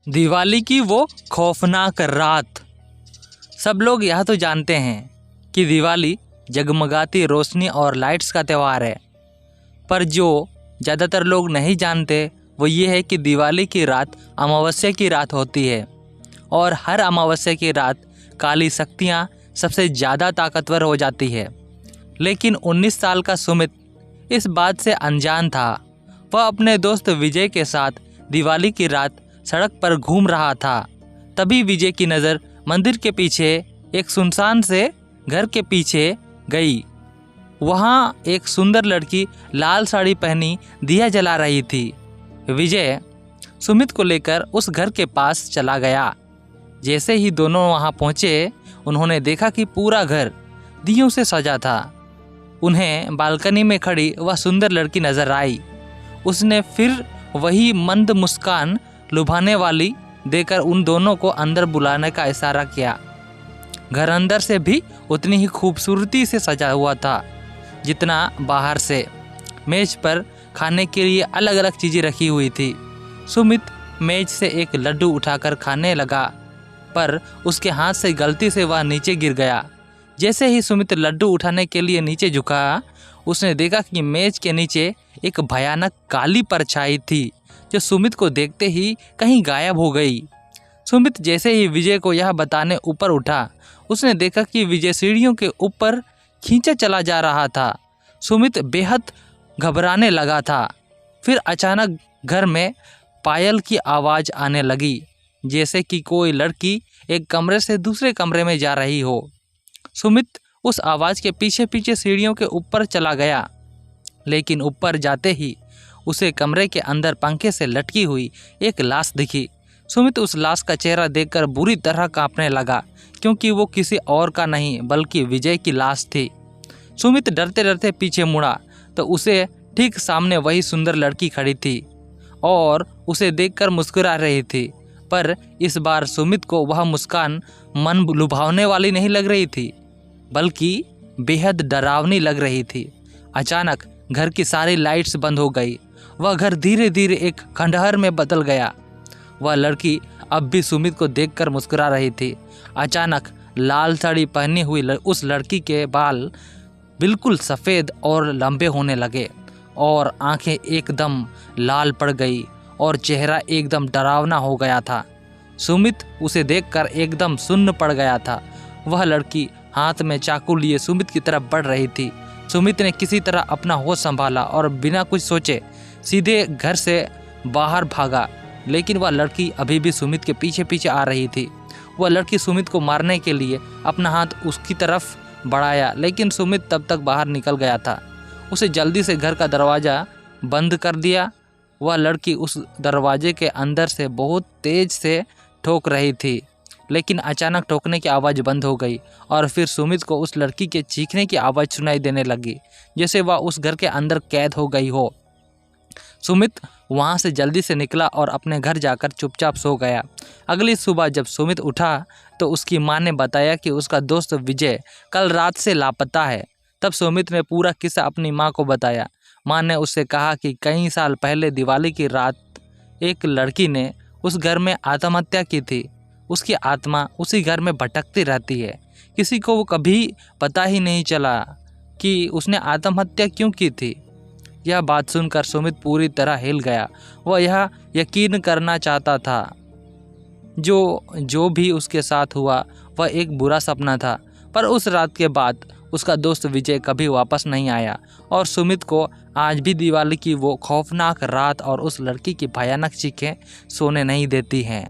दिवाली की वो खौफनाक रात। सब लोग यह तो जानते हैं कि दिवाली जगमगाती रोशनी और लाइट्स का त्यौहार है, पर जो ज़्यादातर लोग नहीं जानते वो ये है कि दिवाली की रात अमावस्या की रात होती है और हर अमावस्या की रात काली शक्तियाँ सबसे ज़्यादा ताकतवर हो जाती है। लेकिन 19 साल का सुमित इस बात से अनजान था। वह अपने दोस्त विजय के साथ दिवाली की रात सड़क पर घूम रहा था। तभी विजय की नज़र मंदिर के पीछे एक सुनसान से घर के पीछे गई। वहाँ एक सुंदर लड़की लाल साड़ी पहनी दिया जला रही थी। विजय सुमित को लेकर उस घर के पास चला गया। जैसे ही दोनों वहाँ पहुँचे, उन्होंने देखा कि पूरा घर दियों से सजा था। उन्हें बालकनी में खड़ी वह सुंदर लड़की नजर आई। उसने फिर वही मंद मुस्कान लुभाने वाली देकर उन दोनों को अंदर बुलाने का इशारा किया। घर अंदर से भी उतनी ही खूबसूरती से सजा हुआ था जितना बाहर से। मेज पर खाने के लिए अलग अलग चीज़ें रखी हुई थी। सुमित मेज से एक लड्डू उठाकर खाने लगा, पर उसके हाथ से गलती से वह नीचे गिर गया। जैसे ही सुमित लड्डू उठाने के लिए नीचे झुका, उसने देखा कि मेज के नीचे एक भयानक काली परछाई थी जो सुमित को देखते ही कहीं गायब हो गई। सुमित जैसे ही विजय को यह बताने ऊपर उठा, उसने देखा कि विजय सीढ़ियों के ऊपर खींचा चला जा रहा था। सुमित बेहद घबराने लगा था। फिर अचानक घर में पायल की आवाज़ आने लगी, जैसे कि कोई लड़की एक कमरे से दूसरे कमरे में जा रही हो। सुमित उस आवाज़ के पीछे पीछे सीढ़ियों के ऊपर चला गया, लेकिन ऊपर जाते ही उसे कमरे के अंदर पंखे से लटकी हुई एक लाश दिखी। सुमित उस लाश का चेहरा देखकर बुरी तरह कांपने लगा, क्योंकि वो किसी और का नहीं बल्कि विजय की लाश थी। सुमित डरते डरते पीछे मुड़ा तो उसे ठीक सामने वही सुंदर लड़की खड़ी थी और उसे देखकर मुस्कुरा रही थी। पर इस बार सुमित को वह मुस्कान मन लुभावने वाली नहीं लग रही थी, बल्कि बेहद डरावनी लग रही थी। अचानक घर की सारी लाइट्स बंद हो गई। वह घर धीरे धीरे एक खंडहर में बदल गया। वह लड़की अब भी सुमित को देखकर मुस्कुरा रही थी। अचानक लाल साड़ी पहनी हुई उस लड़की के बाल बिल्कुल सफ़ेद और लंबे होने लगे और आंखें एकदम लाल पड़ गई और चेहरा एकदम डरावना हो गया था। सुमित उसे देखकर एकदम सुन्न पड़ गया था। वह लड़की हाथ में चाकू लिए सुमित की तरफ बढ़ रही थी। सुमित ने किसी तरह अपना होश संभाला और बिना कुछ सोचे सीधे घर से बाहर भागा, लेकिन वह लड़की अभी भी सुमित के पीछे पीछे आ रही थी। वह लड़की सुमित को मारने के लिए अपना हाथ उसकी तरफ बढ़ाया, लेकिन सुमित तब तक बाहर निकल गया था। उसे जल्दी से घर का दरवाज़ा बंद कर दिया। वह लड़की उस दरवाजे के अंदर से बहुत तेज़ से ठोक रही थी, लेकिन अचानक ठोकने की आवाज़ बंद हो गई और फिर सुमित को उस लड़की के चीखने की आवाज़ सुनाई देने लगी, जैसे वह उस घर के अंदर कैद हो गई हो। सुमित वहाँ से जल्दी से निकला और अपने घर जाकर चुपचाप सो गया। अगली सुबह जब सुमित उठा तो उसकी माँ ने बताया कि उसका दोस्त विजय कल रात से लापता है। तब सुमित ने पूरा किस्सा अपनी माँ को बताया। माँ ने उससे कहा कि कई साल पहले दिवाली की रात एक लड़की ने उस घर में आत्महत्या की थी। उसकी आत्मा उसी घर में भटकती रहती है। किसी को वो कभी पता ही नहीं चला कि उसने आत्महत्या क्यों की थी। यह बात सुनकर सुमित पूरी तरह हिल गया। वह यह यकीन करना चाहता था जो भी उसके साथ हुआ वह एक बुरा सपना था। पर उस रात के बाद उसका दोस्त विजय कभी वापस नहीं आया और सुमित को आज भी दिवाली की वो खौफनाक रात और उस लड़की की भयानक चीखें सोने नहीं देती हैं।